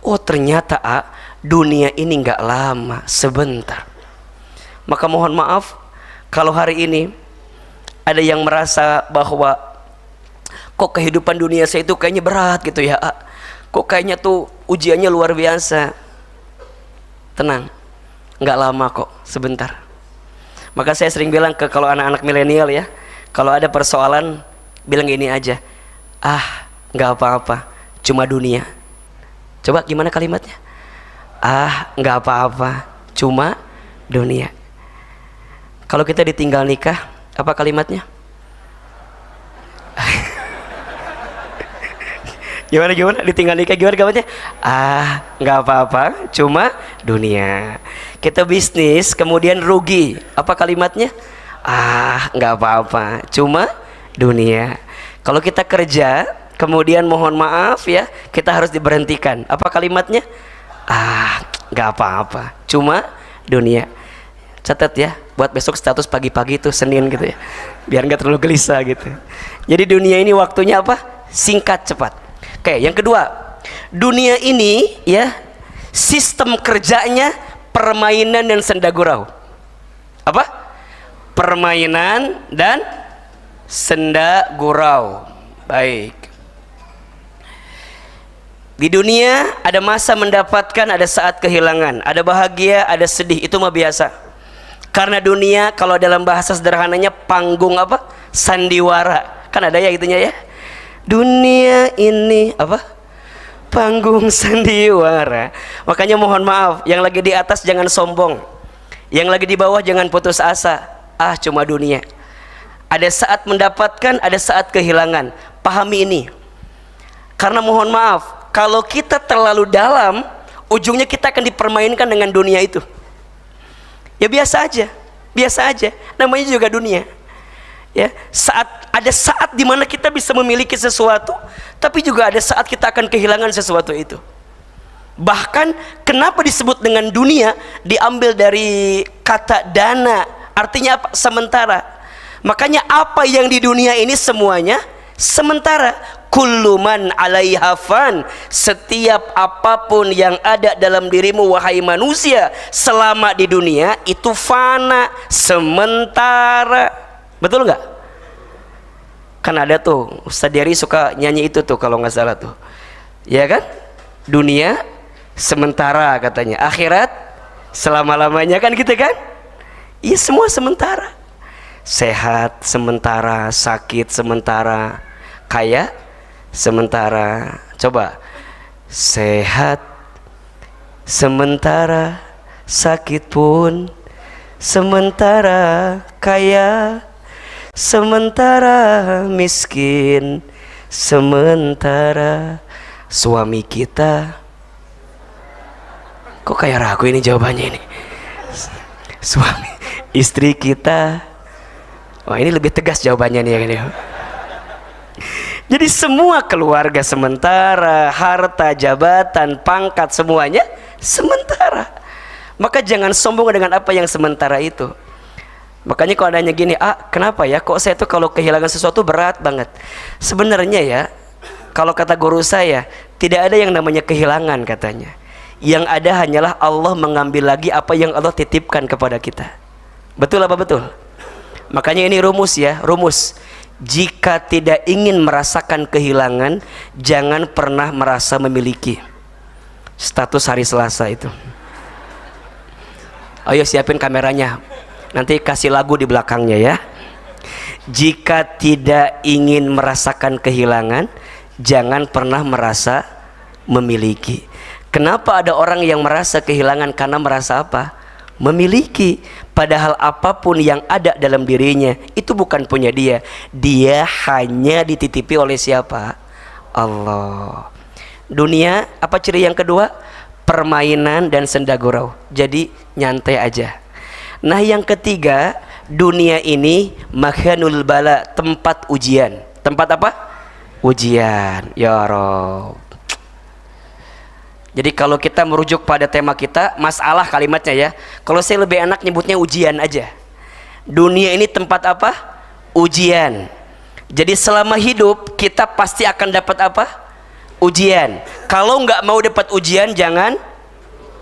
Oh ternyata dunia ini nggak lama, sebentar. Maka mohon maaf kalau hari ini ada yang merasa bahwa kok kehidupan dunia saya itu kayaknya berat gitu ya, kok kayaknya tuh ujiannya luar biasa. Tenang, nggak lama kok, sebentar. Maka saya sering bilang kalau anak-anak milenial ya, kalau ada persoalan bilang gini aja, nggak apa-apa, cuma dunia. Coba gimana kalimatnya? Nggak apa-apa, cuma dunia. Kalau kita ditinggal nikah, apa kalimatnya? Gimana ditinggal nikah gimana kalimatnya? Nggak apa-apa, cuma dunia. Kita bisnis kemudian rugi, apa kalimatnya? Nggak apa-apa, cuma dunia. Kalau kita kerja kemudian mohon maaf ya, kita harus diberhentikan, apa kalimatnya? Nggak apa-apa, cuma dunia. Catat ya, buat besok status pagi-pagi itu Senin gitu ya, biar nggak terlalu gelisah gitu. Jadi dunia ini waktunya apa? Singkat cepat. Oke, yang kedua, dunia ini ya sistem kerjanya permainan dan senda gurau. Apa? Permainan dan senda gurau. Baik. Di dunia ada masa mendapatkan, ada saat kehilangan, ada bahagia, ada sedih, itu mah biasa. Karena dunia kalau dalam bahasa sederhananya panggung apa? Sandiwara. Kan ada ya itunya ya. Dunia ini apa? Panggung sandiwara. Makanya mohon maaf, yang lagi di atas jangan sombong, yang lagi di bawah jangan putus asa. Cuma dunia. Ada saat mendapatkan, ada saat kehilangan. Pahami ini. Karena mohon maaf, kalau kita terlalu dalam, ujungnya kita akan dipermainkan dengan dunia itu. Ya biasa aja, namanya juga dunia. Ya, ada saat dimana kita bisa memiliki sesuatu, tapi juga ada saat kita akan kehilangan sesuatu itu. Bahkan kenapa disebut dengan dunia, diambil dari kata dana, artinya apa? Sementara. Makanya apa yang di dunia ini semuanya sementara. Kullu man 'alaiha fan, setiap apapun yang ada dalam dirimu wahai manusia selama di dunia itu fana, sementara. Betul nggak? Kan ada tuh Ustadz Dery suka nyanyi itu tuh kalau nggak salah tuh, ya kan? Dunia sementara katanya, akhirat selama-lamanya, kan gitu kan? Iya, semua sementara. Sehat sementara, sakit sementara, kaya sementara. Coba, sehat sementara, sakit pun sementara, kaya sementara, miskin sementara. Suami kita, kok kayak ragu ini jawabannya ini. Suami, istri kita. Wah, ini lebih tegas jawabannya nih ya kan ya. Jadi semua keluarga sementara, harta, jabatan, pangkat, semuanya sementara. Maka jangan sombong dengan apa yang sementara itu. Makanya kalau adanya gini, kenapa ya kok saya tuh kalau kehilangan sesuatu berat banget. Sebenarnya ya, kalau kata guru saya, tidak ada yang namanya kehilangan katanya. Yang ada hanyalah Allah mengambil lagi apa yang Allah titipkan kepada kita. Betul apa betul? Makanya ini rumus ya, rumus. Jika tidak ingin merasakan kehilangan, jangan pernah merasa memiliki. Status hari Selasa itu. Ayo siapin kameranya, nanti kasih lagu di belakangnya ya. Jika tidak ingin merasakan kehilangan, jangan pernah merasa memiliki. Kenapa ada orang yang merasa kehilangan? Karena merasa apa? Memiliki. Padahal apapun yang ada dalam dirinya itu bukan punya dia. Dia hanya dititipi oleh siapa? Allah. Dunia, apa ciri yang kedua? Permainan dan senda gurau. Jadi nyantai aja. Nah yang ketiga, dunia ini makhanul bala, tempat ujian. Tempat apa? Ujian. Ya Rabb. Jadi kalau kita merujuk pada tema kita, masalah kalimatnya ya. Kalau saya lebih enak nyebutnya ujian aja. Dunia ini tempat apa? Ujian. Jadi selama hidup kita pasti akan dapat apa? ujian. Kalau nggak mau dapat ujian, jangan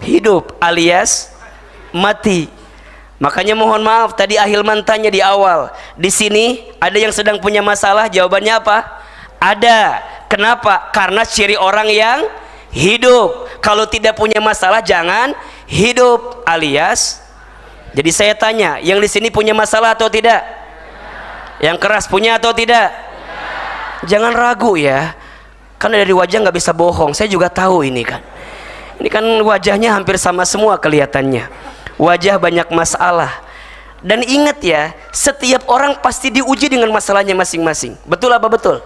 hidup alias mati. Makanya mohon maaf tadi Ahilman tanya di awal, di sini ada yang sedang punya masalah, jawabannya apa? Ada. Kenapa? Karena ciri orang yang hidup. Kalau tidak punya masalah jangan hidup alias. Jadi saya tanya, yang di sini punya masalah atau tidak? Yang keras punya atau tidak? Jangan ragu ya, karena dari wajah nggak bisa bohong. Saya juga tahu ini kan. Ini kan wajahnya hampir sama semua kelihatannya. Wajah banyak masalah. Dan ingat ya, setiap orang pasti diuji dengan masalahnya masing-masing. Betul apa betul?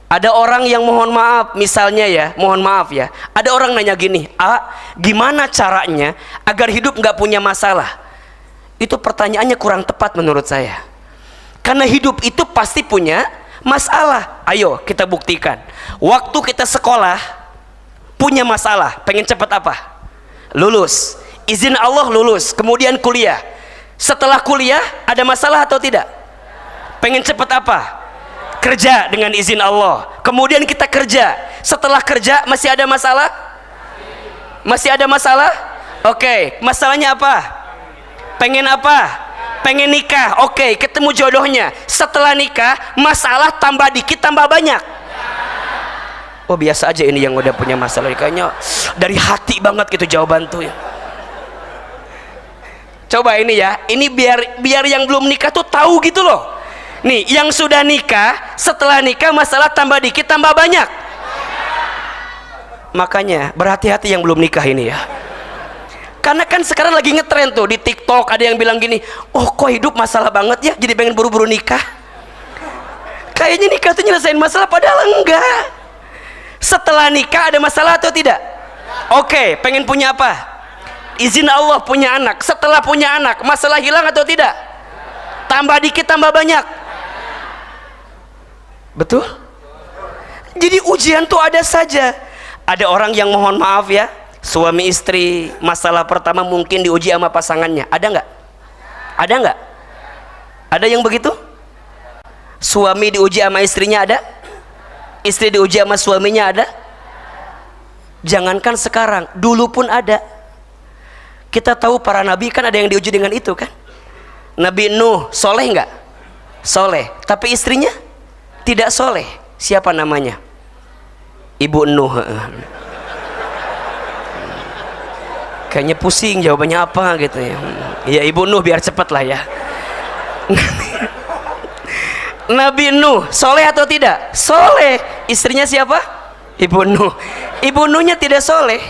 Ada orang yang mohon maaf, misalnya ya, mohon maaf ya, ada orang nanya gini, gimana caranya agar hidup nggak punya masalah? Itu pertanyaannya kurang tepat menurut saya. Karena hidup itu pasti punya masalah. Ayo kita buktikan. Waktu kita sekolah punya masalah, pengen cepat apa? Lulus. Izin Allah lulus, kemudian kuliah. Setelah kuliah ada masalah atau tidak? Pengen cepat apa? Kerja dengan izin Allah. Kemudian kita kerja. Setelah kerja masih ada masalah? Masih ada masalah? Oke, masalahnya apa? Pengen apa? Pengen nikah. Oke, ketemu jodohnya. Setelah nikah, masalah tambah dikit tambah banyak. Oh biasa aja ini yang udah punya masalah. Kayaknya dari hati banget gitu jawaban tuh ya. Coba ini ya, ini biar yang belum nikah tuh tahu gitu loh. Nih, yang sudah nikah, setelah nikah masalah tambah dikit tambah banyak. Makanya berhati-hati yang belum nikah ini ya. Karena kan sekarang lagi ngetren tuh di TikTok, ada yang bilang gini, oh kok hidup masalah banget ya, jadi pengen buru-buru nikah. Kayaknya nikah tuh nyelesain masalah, padahal enggak. Setelah nikah ada masalah atau tidak? Oke, pengen punya apa? Izin Allah punya anak. Setelah punya anak, masalah hilang atau tidak? Tambah dikit tambah banyak. Betul? Jadi ujian tuh ada saja. Ada orang yang mohon maaf ya, suami istri masalah pertama mungkin diuji sama pasangannya. Ada nggak? Ada nggak? Ada yang begitu? Suami diuji sama istrinya ada? Istri diuji sama suaminya ada? Jangankan sekarang, dulu pun ada. Kita tahu para nabi kan ada yang diuji dengan itu kan. Nabi Nuh soleh nggak? Soleh. Tapi istrinya tidak soleh. Siapa namanya? Ibu Nuh. Kayaknya pusing jawabannya apa gitu ya. Ya Ibu Nuh biar cepet lah ya. Nabi Nuh soleh atau tidak? Soleh. Istrinya siapa? Ibu Nuh. Ibu Nuhnya tidak soleh.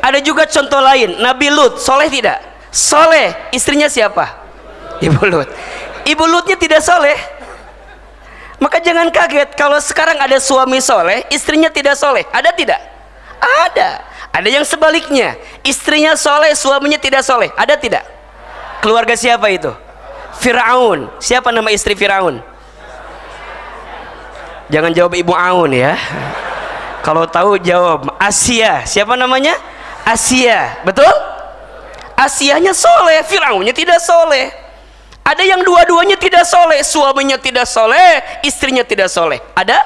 Ada juga contoh lain, Nabi Lut soleh tidak? Soleh. Istrinya siapa? Ibu Lut. Ibu Lutnya tidak soleh. Maka jangan kaget kalau sekarang ada suami soleh, istrinya tidak soleh. Ada tidak? Ada. Ada yang sebaliknya, istrinya soleh, suaminya tidak soleh. Ada tidak? Keluarga siapa itu? Firaun. Siapa nama istri Firaun? Jangan jawab Ibu Aun ya. Kalau tahu jawab Asia. Siapa namanya? Asia. Betul? Asianya soleh, Firaunnya tidak soleh. Ada yang dua-duanya tidak soleh, suaminya tidak soleh, istrinya tidak soleh. Ada?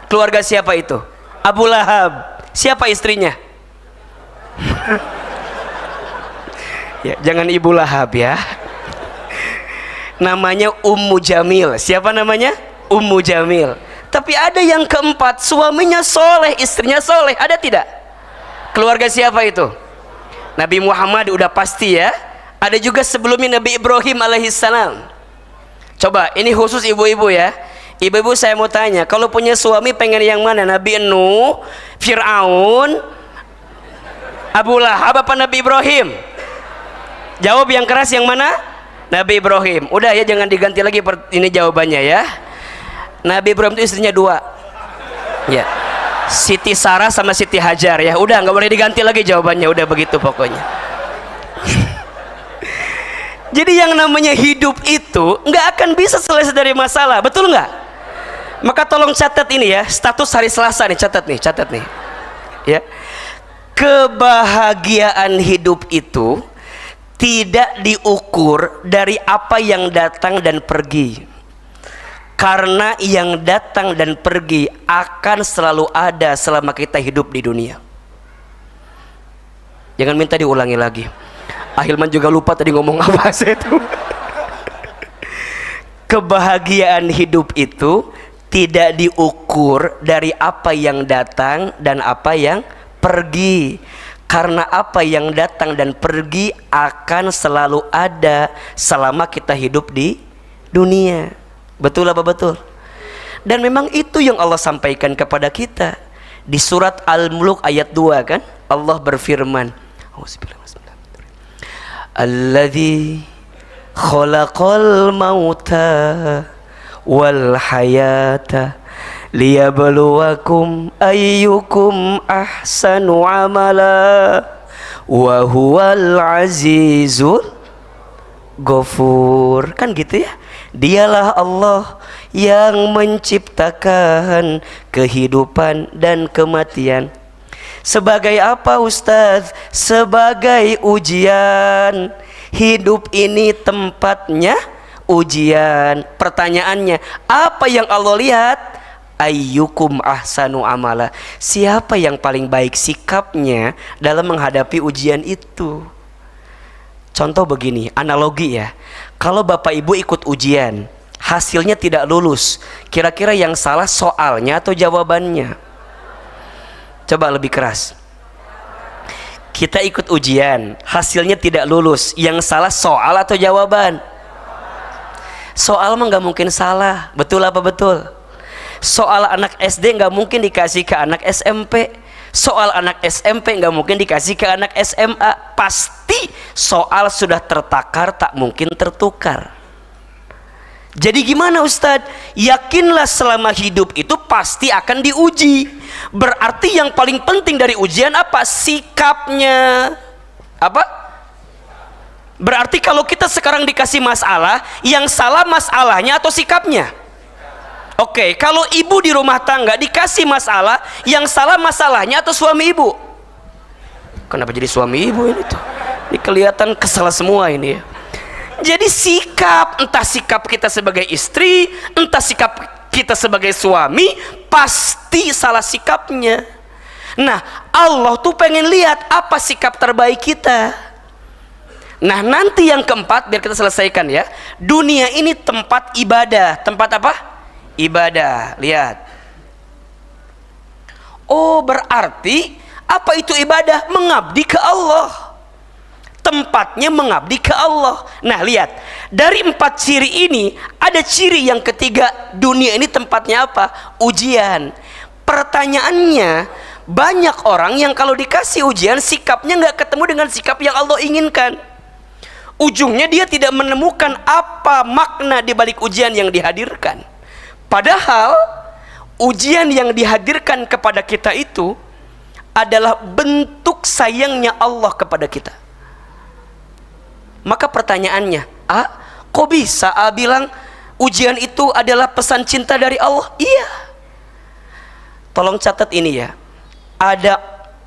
Keluarga siapa itu? Abu Lahab. Siapa istrinya? Ya, jangan Ibu Lahab ya. Namanya Ummu Jamil. Siapa namanya? Ummu Jamil. Tapi ada yang keempat, suaminya soleh, istrinya soleh. Ada tidak? Keluarga siapa itu? Nabi Muhammad udah pasti ya. Ada juga sebelumnya Nabi Ibrahim alaihissalam. Coba ini khusus ibu-ibu ya. Ibu-ibu saya mau tanya, kalau punya suami pengen yang mana? Nabi Nuh, Fir'aun, Abu Lahab apa Nabi Ibrahim? Jawab yang keras yang mana? Nabi Ibrahim. Udah ya, jangan diganti lagi ini jawabannya ya. Nabi Ibrahim itu istrinya dua ya, Siti Sarah sama Siti Hajar ya. Udah nggak boleh diganti lagi jawabannya, udah begitu pokoknya. Jadi yang namanya hidup itu nggak akan bisa selesai dari masalah, betul nggak? Maka tolong catat ini ya, status hari Selasa nih, catat nih ya. Kebahagiaan hidup itu tidak diukur dari apa yang datang dan pergi. Karena yang datang dan pergi akan selalu ada selama kita hidup di dunia. Jangan minta diulangi lagi. Ahilman juga lupa tadi ngomong apa saya itu. Kebahagiaan hidup itu tidak diukur dari apa yang datang dan apa yang pergi. Karena apa yang datang dan pergi akan selalu ada selama kita hidup di dunia. Betul apa betul? Dan memang itu yang Allah sampaikan kepada kita di surat Al-Mulk ayat 2 kan? Allah berfirman, Alladzi khalaqal mauta wal hayata liyabluwakum ayyukum ahsanu amala wa huwal azizul ghafur. Kan gitu ya. Dialah Allah yang menciptakan kehidupan dan kematian. Sebagai apa Ustaz? Sebagai ujian. Hidup ini tempatnya ujian. Pertanyaannya, apa yang Allah lihat? Ayyukum ahsanu amala. Siapa yang paling baik sikapnya dalam menghadapi ujian itu? Contoh begini, analogi ya. Kalau Bapak Ibu ikut ujian, hasilnya tidak lulus, kira-kira yang salah soalnya atau jawabannya? Coba lebih keras. Kita ikut ujian, hasilnya tidak lulus, yang salah soal atau jawaban? Soal mah nggak mungkin salah, betul apa betul? Soal anak SD nggak mungkin dikasih ke anak SMP. Soal anak SMP nggak mungkin dikasih ke anak SMA. Pasti soal sudah tertakar, tak mungkin tertukar. Jadi gimana Ustadz? Yakinlah selama hidup itu pasti akan diuji. Berarti yang paling penting dari ujian apa? Sikapnya. Apa? Berarti kalau kita sekarang dikasih masalah, yang salah masalahnya atau sikapnya? Oke, kalau ibu di rumah tangga dikasih masalah, yang salah masalahnya atau suami ibu? Kenapa jadi suami ibu ini tuh? Ini kelihatan kesal semua ini ya. Jadi sikap, entah sikap kita sebagai istri, entah sikap kita sebagai suami, pasti salah sikapnya. Nah, Allah tuh pengen lihat apa sikap terbaik kita. Nah, nanti yang keempat, biar kita selesaikan ya. Dunia ini tempat ibadah. Tempat apa? Ibadah. Lihat. Oh, berarti apa itu ibadah? Mengabdi ke Allah. Tempatnya mengabdi ke Allah. Nah, lihat. Dari 4 ciri ini, ada ciri yang ketiga. Dunia ini tempatnya apa? Ujian. Pertanyaannya, banyak orang yang kalau dikasih ujian, sikapnya nggak ketemu dengan sikap yang Allah inginkan. Ujungnya dia tidak menemukan apa makna di balik ujian yang dihadirkan. Padahal ujian yang dihadirkan kepada kita itu adalah bentuk sayangnya Allah kepada kita. Maka pertanyaannya, kok bisa bilang ujian itu adalah pesan cinta dari Allah? Iya. Tolong catat ini ya.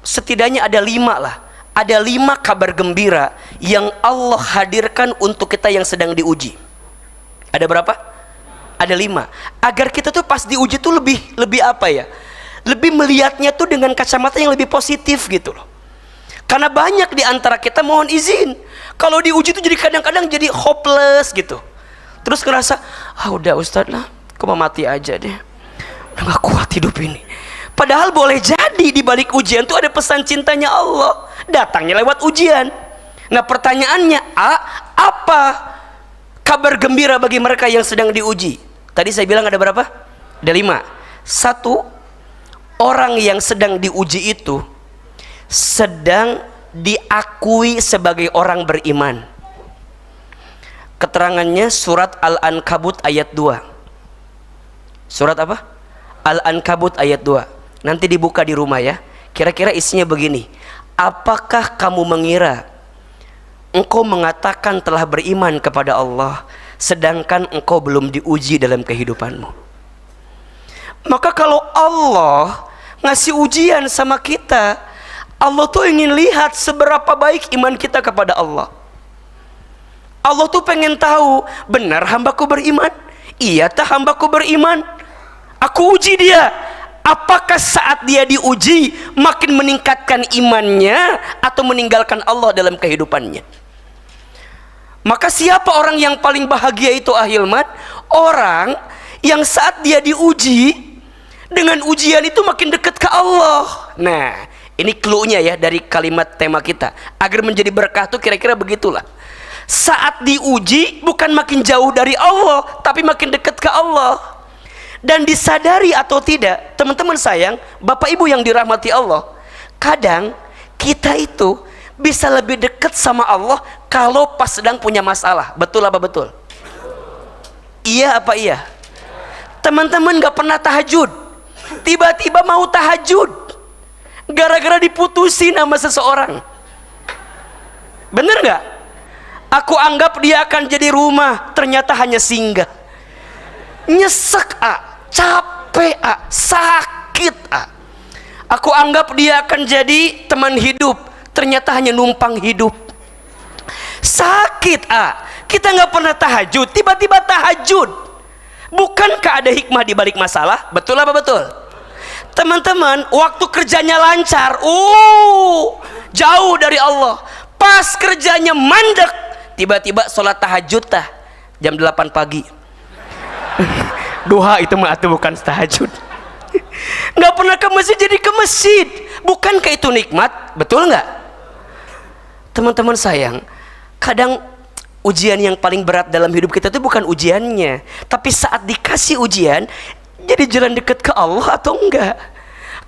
Setidaknya ada 5 lah. Ada 5 kabar gembira yang Allah hadirkan untuk kita yang sedang diuji. Ada berapa? Ada 5. Agar kita tuh pas diuji tuh lebih apa ya? Lebih melihatnya tuh dengan kacamata yang lebih positif gitu loh. Karena banyak di antara kita mohon izin, kalau diuji tuh jadi kadang-kadang jadi hopeless gitu. Terus ngerasa, udah Ustadz lah, aku mau mati aja deh. Udah gak kuat hidup ini. Padahal boleh jadi di balik ujian tuh ada pesan cintanya Allah. Datangnya lewat ujian. Nah, pertanyaannya, apa kabar gembira bagi mereka yang sedang diuji? Tadi saya bilang ada berapa? Ada 5. 1, orang yang sedang diuji itu sedang diakui sebagai orang beriman. Keterangannya surat Al-Ankabut ayat 2. Surat apa? Al-Ankabut ayat 2. Nanti dibuka di rumah ya. Kira-kira isinya begini. Apakah kamu mengira engkau mengatakan telah beriman kepada Allah, sedangkan engkau belum diuji dalam kehidupanmu? Maka kalau Allah ngasih ujian sama kita, Allah tuh ingin lihat seberapa baik iman kita kepada Allah. Allah tuh pengen tahu, benar hambaku beriman? Iya tah hambaku beriman, aku uji dia. Apakah saat dia diuji makin meningkatkan imannya atau meninggalkan Allah dalam kehidupannya? Maka siapa orang yang paling bahagia itu ahilman? Orang yang saat dia diuji, dengan ujian itu makin dekat ke Allah. Nah, ini clue-nya ya dari kalimat tema kita. Agar menjadi berkah tuh kira-kira begitulah. Saat diuji bukan makin jauh dari Allah, tapi makin dekat ke Allah. Dan disadari atau tidak, teman-teman sayang, Bapak Ibu yang dirahmati Allah, kadang kita itu bisa lebih dekat sama Allah kalau pas sedang punya masalah. Betul apa betul? Iya apa iya? Teman-teman gak pernah tahajud, tiba-tiba mau tahajud gara-gara diputusin sama seseorang. Bener gak? Aku anggap dia akan jadi rumah, ternyata hanya singgah. Nyesek capek sakit Aku anggap dia akan jadi teman hidup, ternyata hanya numpang hidup. Sakit kita nggak pernah tahajud, tiba-tiba tahajud. Bukankah ada hikmah di balik masalah? Betul apa betul? Teman-teman, waktu kerjanya lancar, jauh dari Allah. Pas kerjanya mandek, tiba-tiba sholat tahajud jam 8 pagi. Duha itu mah itu bukan tahajud. Nggak pernah ke masjid jadi ke masjid. Bukankah itu nikmat? Betul nggak? Teman-teman sayang, kadang ujian yang paling berat dalam hidup kita itu bukan ujiannya, tapi saat dikasih ujian jadi jalan dekat ke Allah atau enggak.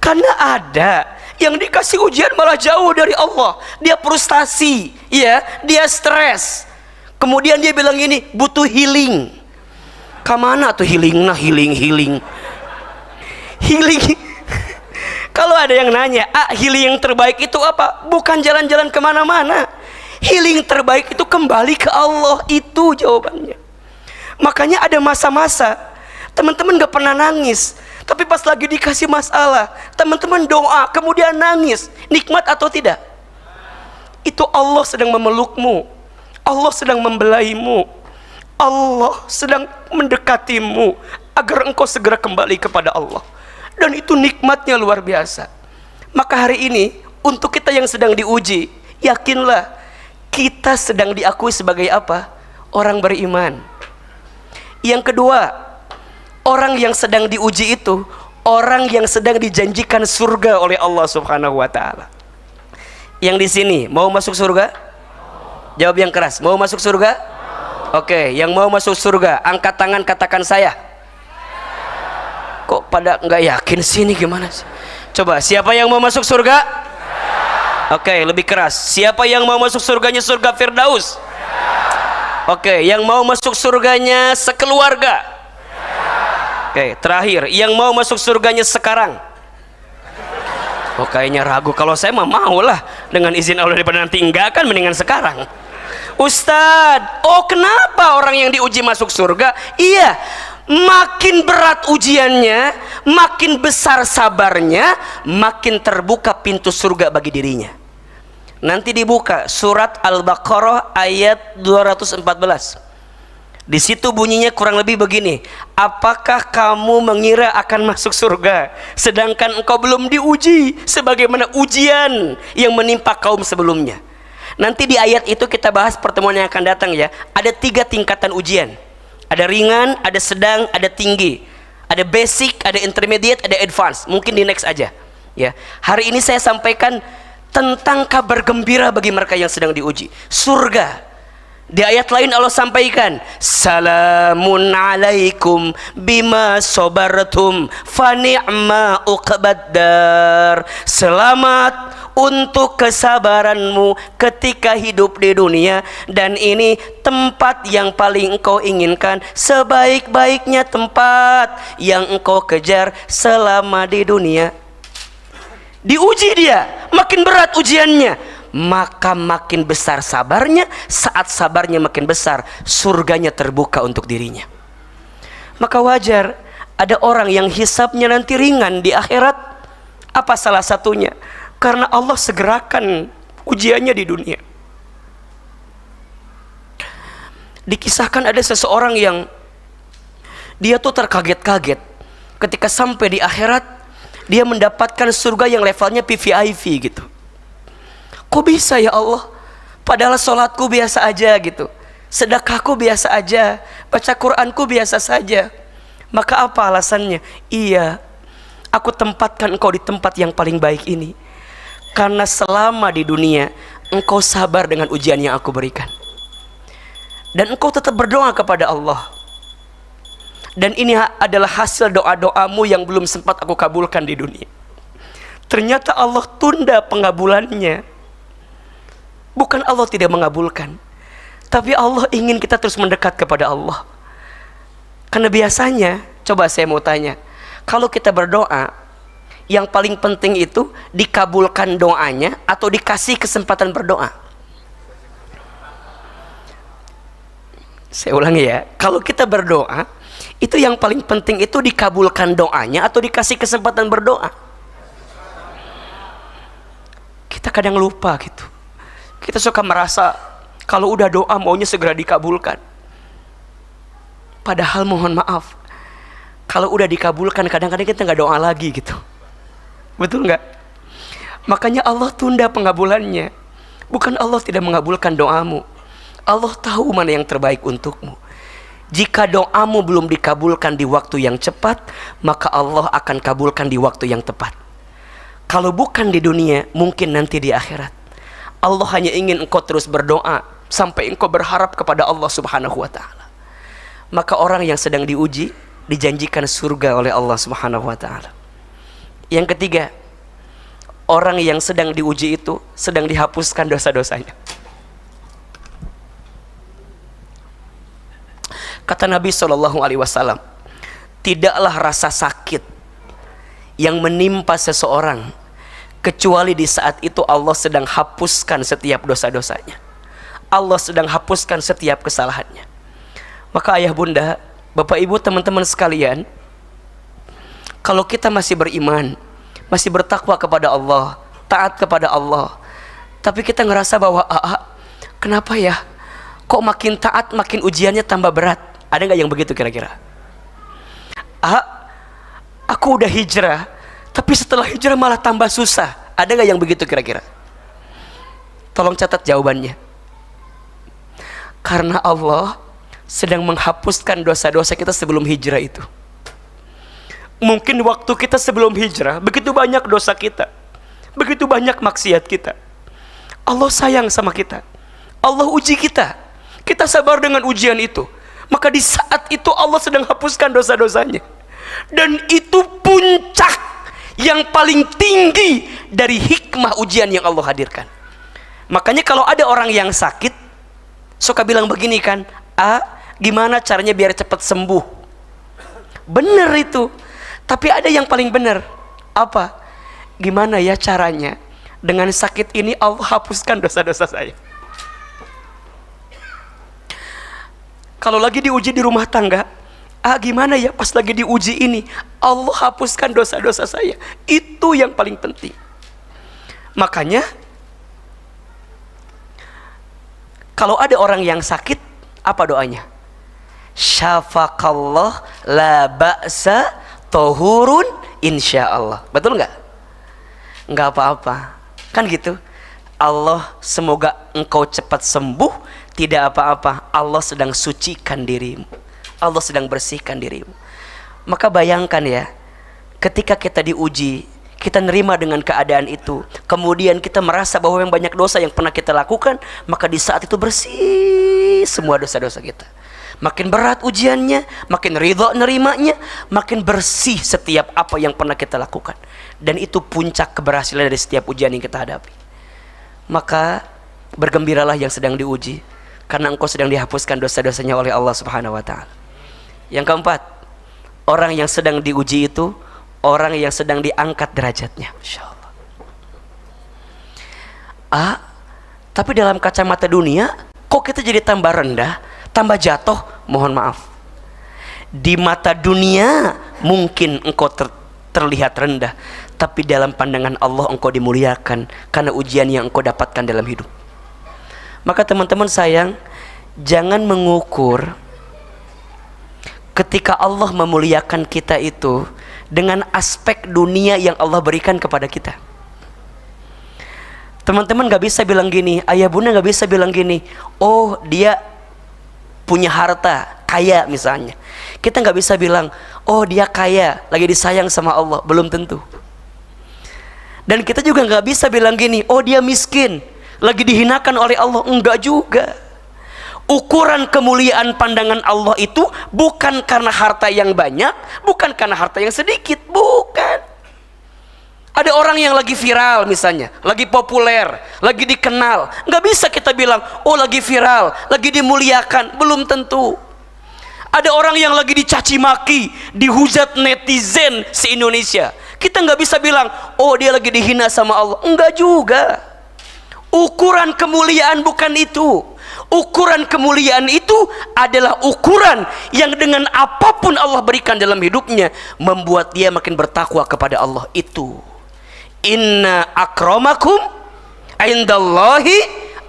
Karena ada yang dikasih ujian malah jauh dari Allah, dia frustasi, ya, dia stres. Kemudian dia bilang ini butuh healing. Kamana tuh healing? Healing. Kalau ada yang nanya, healing yang terbaik itu apa? Bukan jalan-jalan kemana-mana. Healing terbaik itu kembali ke Allah, itu jawabannya. Makanya ada masa-masa teman-teman gak pernah nangis, tapi pas lagi dikasih masalah, teman-teman doa, kemudian nangis. Nikmat atau tidak? Itu Allah sedang memelukmu, Allah sedang membelaimu, Allah sedang mendekatimu agar engkau segera kembali kepada Allah. Dan itu nikmatnya luar biasa. Maka hari ini untuk kita yang sedang diuji, yakinlah kita sedang diakui sebagai apa? Orang beriman. Yang kedua, orang yang sedang diuji itu orang yang sedang dijanjikan surga oleh Allah Subhanahu wa taala. Yang di sini mau masuk surga? Jawab yang keras. Mau masuk surga? Oke, yang mau masuk surga angkat tangan, katakan saya. Kok pada nggak yakin sih, ini gimana sih? Coba, siapa yang mau masuk surga? Oke, lebih keras. Siapa yang mau masuk surganya surga Firdaus? Oke, yang mau masuk surganya sekeluarga? Oke, terakhir, yang mau masuk surganya sekarang? Oh, kayaknya ragu. Kalau saya mah mau lah, dengan izin Allah, daripada nanti enggak kan mendingan sekarang. Ustadz, kenapa orang yang diuji masuk surga? Iya, makin berat ujiannya, makin besar sabarnya, makin terbuka pintu surga bagi dirinya. Nanti dibuka surat Al-Baqarah ayat 214. Di situ bunyinya kurang lebih begini: apakah kamu mengira akan masuk surga sedangkan engkau belum diuji sebagaimana ujian yang menimpa kaum sebelumnya? Nanti di ayat itu kita bahas pertemuan yang akan datang ya. Ada 3 tingkatan ujian. Ada ringan, ada sedang, ada tinggi. Ada basic, ada intermediate, ada advance. Mungkin di next aja. Ya. Hari ini saya sampaikan tentang kabar gembira bagi mereka yang sedang diuji. Surga. Di ayat lain Allah sampaikan, salamun alaikum bima sabartum fa ni'ma uqbaddar. Selamat untuk kesabaranmu ketika hidup di dunia, dan ini tempat yang paling engkau inginkan, sebaik-baiknya tempat yang engkau kejar selama di dunia. Diuji dia, makin berat ujiannya, maka makin besar sabarnya. Saat sabarnya makin besar, surganya terbuka untuk dirinya. Maka wajar ada orang yang hisabnya nanti ringan di akhirat. Apa salah satunya? Karena Allah segerakan ujiannya di dunia. Dikisahkan ada seseorang yang Dia tuh terkaget-kaget ketika sampai di akhirat dia mendapatkan surga yang levelnya VVIP gitu. Kok bisa ya Allah? Padahal sholatku biasa aja gitu, sedekahku biasa aja, baca Quranku biasa saja. Maka apa alasannya? Iya, aku tempatkan engkau di tempat yang paling baik ini karena selama di dunia engkau sabar dengan ujian yang aku berikan, dan engkau tetap berdoa kepada Allah. Dan ini adalah hasil doa-doamu yang belum sempat aku kabulkan di dunia. Ternyata Allah tunda pengabulannya. Bukan Allah tidak mengabulkan, tapi Allah ingin kita terus mendekat kepada Allah. Karena biasanya, coba saya mau tanya, kalau kita berdoa, yang paling penting itu dikabulkan doanya atau dikasih kesempatan berdoa? Saya ulangi ya, kalau kita berdoa, itu yang paling penting itu dikabulkan doanya atau dikasih kesempatan berdoa? Kita kadang lupa gitu. Kita suka merasa kalau udah doa maunya segera dikabulkan. Padahal mohon maaf, kalau udah dikabulkan kadang-kadang kita nggak doa lagi gitu. Betul nggak? Makanya Allah tunda pengabulannya. Bukan Allah tidak mengabulkan doamu, Allah tahu mana yang terbaik untukmu. Jika doamu belum dikabulkan di waktu yang cepat, maka Allah akan kabulkan di waktu yang tepat. Kalau bukan di dunia, mungkin nanti di akhirat. Allah hanya ingin engkau terus berdoa sampai engkau berharap kepada Allah Subhanahu wa ta'ala. Maka orang yang sedang diuji dijanjikan surga oleh Allah Subhanahu wa ta'ala. Yang ketiga, orang yang sedang diuji itu sedang dihapuskan dosa-dosanya. Kata Nabi SAW, tidaklah rasa sakit yang menimpa seseorang kecuali di saat itu Allah sedang hapuskan setiap dosa-dosanya, Allah sedang hapuskan setiap kesalahannya. Maka ayah bunda, bapak ibu, teman-teman sekalian, kalau kita masih beriman, masih bertakwa kepada Allah, taat kepada Allah, tapi kita ngerasa bahwa kenapa ya kok makin taat makin ujiannya tambah berat? Ada nggak yang begitu kira-kira? Aku udah hijrah, tapi setelah hijrah malah tambah susah. Ada nggak yang begitu kira-kira? Tolong catat jawabannya. Karena Allah sedang menghapuskan dosa-dosa kita sebelum hijrah itu. Mungkin waktu kita sebelum hijrah begitu banyak dosa kita, begitu banyak maksiat kita. Allah sayang sama kita, Allah uji kita, kita sabar dengan ujian itu. Maka di saat itu Allah sedang hapuskan dosa-dosanya. Dan itu puncak yang paling tinggi dari hikmah ujian yang Allah hadirkan. Makanya kalau ada orang yang sakit suka bilang begini kan, gimana caranya biar cepat sembuh? Bener itu. Tapi ada yang paling benar. Apa? Gimana ya caranya dengan sakit ini Allah hapuskan dosa-dosa saya? Kalau lagi diuji di rumah tangga, gimana ya pas lagi diuji ini Allah hapuskan dosa-dosa saya? Itu yang paling penting. Makanya kalau ada orang yang sakit, apa doanya? Syafaqallah la ba'sa tohurun insyaallah. Betul nggak? Nggak apa-apa, kan gitu. Allah semoga engkau cepat sembuh. Tidak apa-apa, Allah sedang sucikan dirimu, Allah sedang bersihkan dirimu. Maka bayangkan ya, ketika kita diuji, kita nerima dengan keadaan itu, kemudian kita merasa bahwa yang banyak dosa yang pernah kita lakukan, maka di saat itu bersih semua dosa-dosa kita. Makin berat ujiannya, makin ridha nerimanya, makin bersih setiap apa yang pernah kita lakukan. Dan itu puncak keberhasilan dari setiap ujian yang kita hadapi. Maka bergembiralah yang sedang diuji, karena engkau sedang dihapuskan dosa-dosanya oleh Allah Subhanahu wa ta'ala. Yang keempat, orang yang sedang diuji itu orang yang sedang diangkat derajatnya. Masya Allah. Tapi dalam kacamata dunia kok kita jadi tambah rendah, tambah jatuh? Mohon maaf, di mata dunia mungkin engkau terlihat rendah, tapi dalam pandangan Allah engkau dimuliakan karena ujian yang engkau dapatkan dalam hidup. Maka teman-teman sayang, jangan mengukur ketika Allah memuliakan kita itu dengan aspek dunia yang Allah berikan kepada kita. Teman-teman gak bisa bilang gini, ayah bunda gak bisa bilang gini, oh dia punya harta, kaya misalnya. Kita gak bisa bilang, oh dia kaya, lagi disayang sama Allah. Belum tentu. Dan kita juga gak bisa bilang gini, oh dia miskin, lagi dihinakan oleh Allah. Enggak juga. Ukuran kemuliaan pandangan Allah itu bukan karena harta yang banyak, bukan karena harta yang sedikit, bukan. Ada orang yang lagi viral misalnya, lagi populer, lagi dikenal, nggak bisa kita bilang, oh lagi viral, lagi dimuliakan, belum tentu. Ada orang yang lagi dicaci maki, dihujat netizen se-Indonesia, kita nggak bisa bilang, oh dia lagi dihina sama Allah, enggak juga. Ukuran kemuliaan bukan itu. Ukuran kemuliaan itu adalah ukuran yang dengan apapun Allah berikan dalam hidupnya membuat dia makin bertakwa kepada Allah. Itu inna akramakum indallahi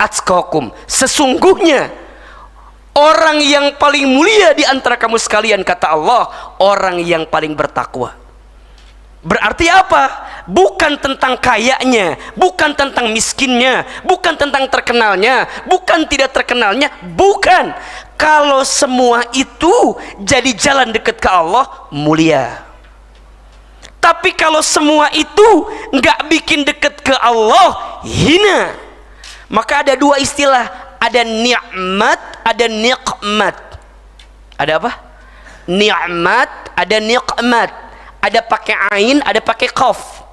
atqakum, sesungguhnya orang yang paling mulia di antara kamu sekalian, kata Allah, orang yang paling bertakwa. Berarti apa? Bukan tentang kayanya, bukan tentang miskinnya, bukan tentang terkenalnya, bukan tidak terkenalnya, bukan. Kalau semua itu jadi jalan dekat ke Allah, mulia. Tapi kalau semua itu nggak bikin dekat ke Allah, hina. Maka ada dua istilah, ada nikmat, ada nikmat. Ada apa? Nikmat, ada nikmat. Ada pakai ain, ada pakai qaf.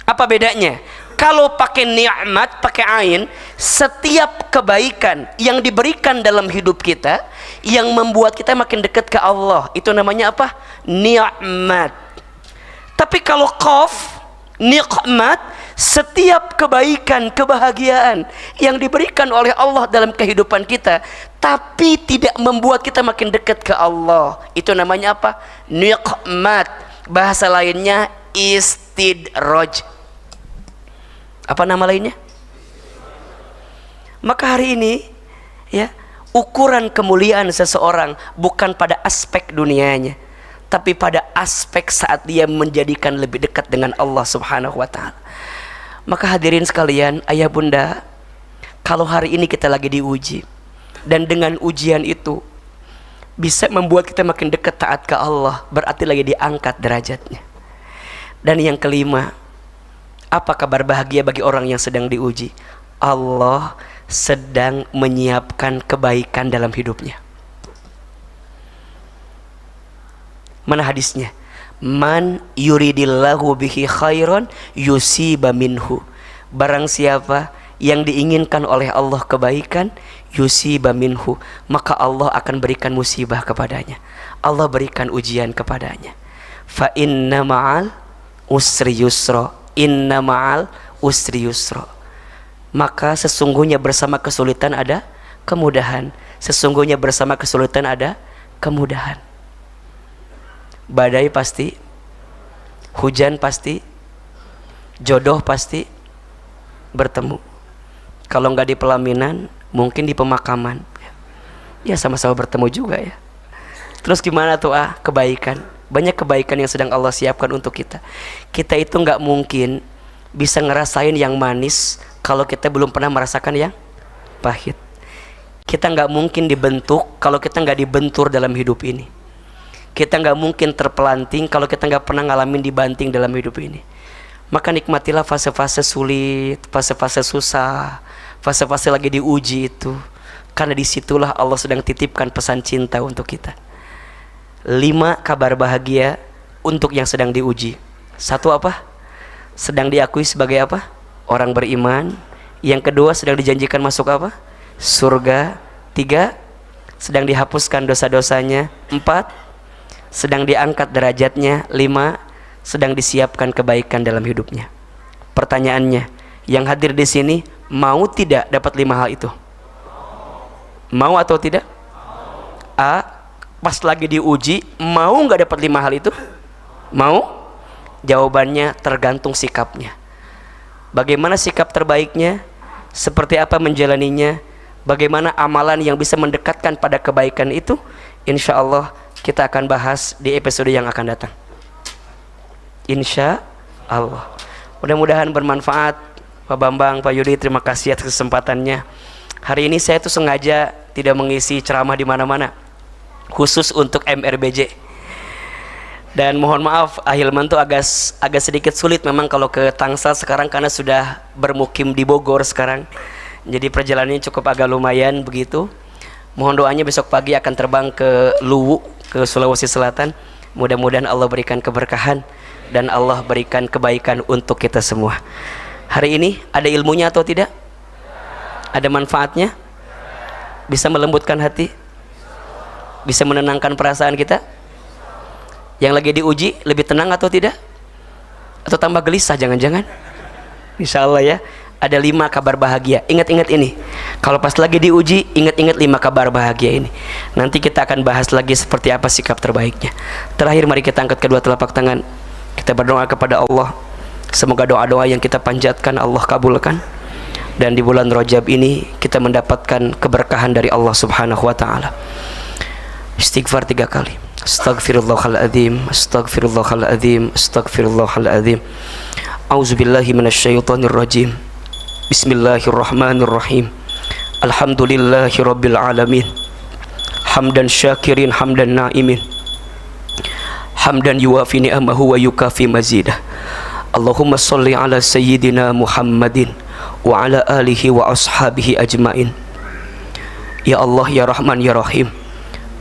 Apa bedanya? Kalau pakai nikmat, pakai ain, setiap kebaikan yang diberikan dalam hidup kita yang membuat kita makin dekat ke Allah, itu namanya apa? Nikmat. Tapi kalau qaf, nikmat, setiap kebaikan, kebahagiaan yang diberikan oleh Allah dalam kehidupan kita tapi tidak membuat kita makin dekat ke Allah, itu namanya apa? Nikmat. Bahasa lainnya istidraj. Apa nama lainnya? Maka hari ini ya, ukuran kemuliaan seseorang bukan pada aspek dunianya, tapi pada aspek saat dia menjadikan lebih dekat dengan Allah Subhanahu wa taala. Maka hadirin sekalian, ayah bunda, kalau hari ini kita lagi diuji dan dengan ujian itu bisa membuat kita makin dekat taat ke Allah, berarti lagi diangkat derajatnya. Dan yang kelima, apa kabar bahagia bagi orang yang sedang diuji? Allah sedang menyiapkan kebaikan dalam hidupnya. Mana hadisnya? Man yuridillahu bihi khairan yusiba minhu. Barang siapa yang diinginkan oleh Allah kebaikan, yusiba minhu, maka Allah akan berikan musibah kepadanya. Allah berikan ujian kepadanya. Fa inna ma'al usri yusra, inna ma'al usri yusra. Maka sesungguhnya bersama kesulitan ada kemudahan. Sesungguhnya bersama kesulitan ada kemudahan. Badai pasti, hujan pasti, jodoh pasti bertemu. Kalau nggak di pelaminan, mungkin di pemakaman. Ya sama-sama bertemu juga ya. Terus gimana tuh kebaikan? Banyak kebaikan yang sedang Allah siapkan untuk kita. Kita itu nggak mungkin bisa ngerasain yang manis kalau kita belum pernah merasakan yang pahit. Kita nggak mungkin dibentuk kalau kita nggak dibentur dalam hidup ini. Kita nggak mungkin terpelanting kalau kita nggak pernah ngalamin dibanting dalam hidup ini. Maka nikmatilah fase-fase sulit, fase-fase susah, fase-fase lagi diuji itu, karena disitulah Allah sedang titipkan pesan cinta untuk kita. 5 kabar bahagia untuk yang sedang diuji. 1 apa? Sedang diakui sebagai apa? Orang beriman. Yang kedua, sedang dijanjikan masuk apa? Surga. 3, sedang dihapuskan dosa-dosanya. 4, sedang diangkat derajatnya. 5, sedang disiapkan kebaikan dalam hidupnya. Pertanyaannya, yang hadir di sini mau tidak dapat 5 hal itu? Mau atau tidak? Pas lagi diuji, mau nggak dapat 5 hal itu? Mau? Jawabannya tergantung sikapnya. Bagaimana sikap terbaiknya? Seperti apa menjalaninya? Bagaimana amalan yang bisa mendekatkan pada kebaikan itu? Insya Allah kita akan bahas di episode yang akan datang, insya Allah. Mudah-mudahan bermanfaat. Pak Bambang, Pak Yudi, terima kasih atas kesempatannya. Hari ini saya tuh sengaja tidak mengisi ceramah di mana-mana, khusus untuk MRBJ. Dan mohon maaf, Ahilman tuh agak sedikit sulit memang kalau ke Tangsel sekarang, karena sudah bermukim di Bogor sekarang. Jadi perjalanannya cukup agak lumayan begitu. Mohon doanya besok pagi akan terbang ke Luwu, ke Sulawesi Selatan. Mudah-mudahan Allah berikan keberkahan dan Allah berikan kebaikan untuk kita semua. Hari ini ada ilmunya atau tidak? Ada manfaatnya? Bisa melembutkan hati? Bisa menenangkan perasaan kita? Yang lagi diuji lebih tenang atau tidak? Atau tambah gelisah jangan-jangan? Insya Allah ya. Ada 5 kabar bahagia. Ingat-ingat ini. Kalau pas lagi diuji, ingat-ingat 5 kabar bahagia ini. Nanti kita akan bahas lagi seperti apa sikap terbaiknya. Terakhir mari kita angkat kedua telapak tangan. Kita berdoa kepada Allah. Semoga doa-doa yang kita panjatkan Allah kabulkan. Dan di bulan Rajab ini kita mendapatkan keberkahan dari Allah Subhanahu wa taala. Istighfar 3 kali. Astaghfirullahaladzim, astaghfirullahaladzim, astaghfirullahaladzim. A'udzubillahi minasyaitonir rajim. Bismillahirrahmanirrahim. Alhamdulillahi rabbil alamin. Hamdan syakirin, hamdan na'imin. Hamdan yuwafi ni'amahu wa yukafi mazidah. Allahumma salli ala sayyidina Muhammadin wa ala alihi wa ashabihi ajmain. Ya Allah, ya Rahman, ya Rahim.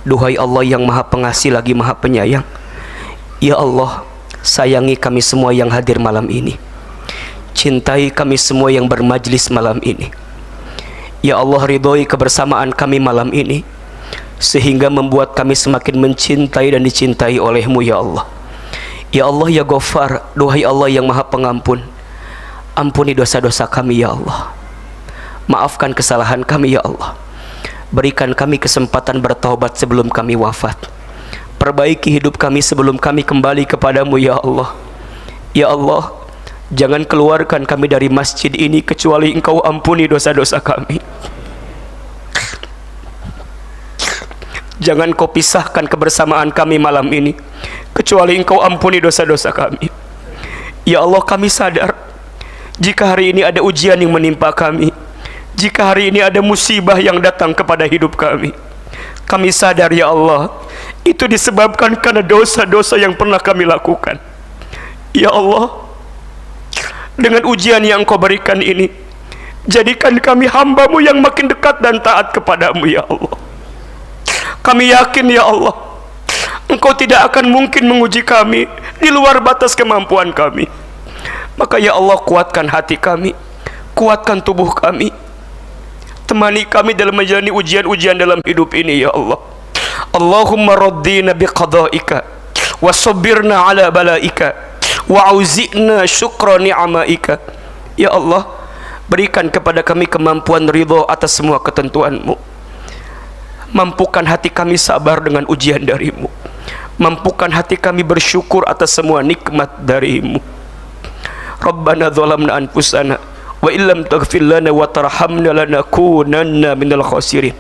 Duhai Allah yang maha pengasih lagi maha penyayang. Ya Allah, sayangi kami semua yang hadir malam ini. Cintai kami semua yang bermajlis malam ini. Ya Allah, ridhoi kebersamaan kami malam ini, sehingga membuat kami semakin mencintai dan dicintai oleh-Mu ya Allah. Ya Allah, ya Ghaffar, duhai Allah yang maha pengampun, ampuni dosa-dosa kami ya Allah. Maafkan kesalahan kami ya Allah. Berikan kami kesempatan bertaubat sebelum kami wafat. Perbaiki hidup kami sebelum kami kembali kepadamu ya Allah. Ya Allah, jangan keluarkan kami dari masjid ini kecuali Engkau ampuni dosa-dosa kami. Jangan Kau pisahkan kebersamaan kami malam ini kecuali Engkau ampuni dosa-dosa kami. Ya Allah, kami sadar jika hari ini ada ujian yang menimpa kami, jika hari ini ada musibah yang datang kepada hidup kami, kami sadar ya Allah, itu disebabkan karena dosa-dosa yang pernah kami lakukan. Ya Allah, dengan ujian yang Kau berikan ini, jadikan kami hamba-Mu yang makin dekat dan taat kepadamu ya Allah. Kami yakin ya Allah, Engkau tidak akan mungkin menguji kami di luar batas kemampuan kami. Maka ya Allah, kuatkan hati kami, kuatkan tubuh kami, temani kami dalam menjalani ujian-ujian dalam hidup ini ya Allah. Allahumma raddina biqada'ika wa sabbirna ala bala'ika wa auzi'na syukra ni'amaika. Ya Allah, berikan kepada kami kemampuan ridho atas semua ketentuan-Mu. Mampukan hati kami sabar dengan ujian dari-Mu. Mampukan hati kami bersyukur atas semua nikmat dari-Mu. Rabbana zalamna anfusana wa illam taghfir lana wa tarhamna lanakunanna minal khasirin.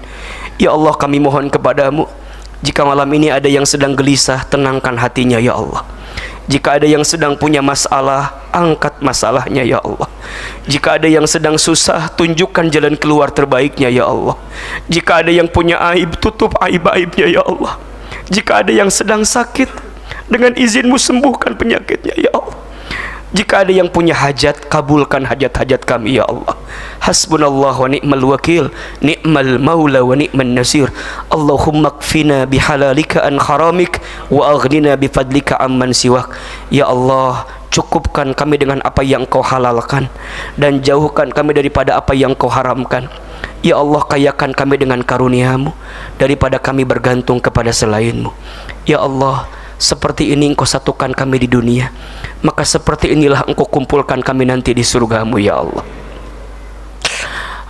Ya Allah, kami mohon kepadamu, jika malam ini ada yang sedang gelisah, tenangkan hatinya ya Allah. Jika ada yang sedang punya masalah, angkat masalahnya ya Allah. Jika ada yang sedang susah, tunjukkan jalan keluar terbaiknya ya Allah. Jika ada yang punya aib, tutup aib-aibnya ya Allah. Jika ada yang sedang sakit, dengan izin-Mu sembuhkan penyakitnya ya Allah. Jika ada yang punya hajat, kabulkan hajat-hajat kami ya Allah. Hasbunallah wa ni'mal wakil, ni'mal maula wa ni'man nasir. Allahumma kfina bihalalika an haramik wa aghnina bifadlika amman siwak. Ya Allah, cukupkan kami dengan apa yang Kau halalkan dan jauhkan kami daripada apa yang Kau haramkan. Ya Allah, kayakan kami dengan karunia-Mu daripada kami bergantung kepada selain-Mu. Ya Allah, seperti ini Engkau satukan kami di dunia, maka seperti inilah Engkau kumpulkan kami nanti di surga-Mu ya Allah.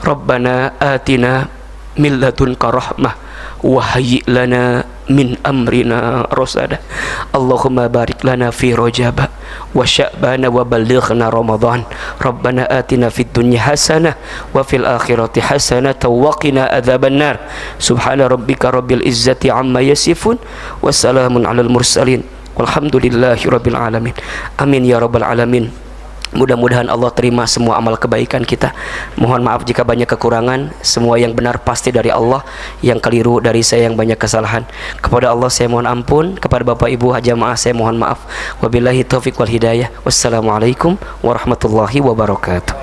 Rabbana atina min ladunka rahmah wa hayyi lana min amrina rasada. Allahumma barik lana fi Rajab wa Sya'ban wa ballighna Ramadan. Rabbana atina fid dunya hasanah wa fil akhirati hasanah wa qina adzabannar. Subhana rabbika rabbil izzati amma yasifun wa salamun alal mursalin walhamdulillahi rabbil alamin. Amin ya rabbal alamin. Mudah-mudahan Allah terima semua amal kebaikan kita. Mohon maaf jika banyak kekurangan. Semua yang benar pasti dari Allah, yang keliru dari saya yang banyak kesalahan. Kepada Allah saya mohon ampun, kepada Bapak Ibu jamaah saya mohon maaf. Wabillahi taufiq wal hidayah. Wassalamualaikum warahmatullahi wabarakatuh.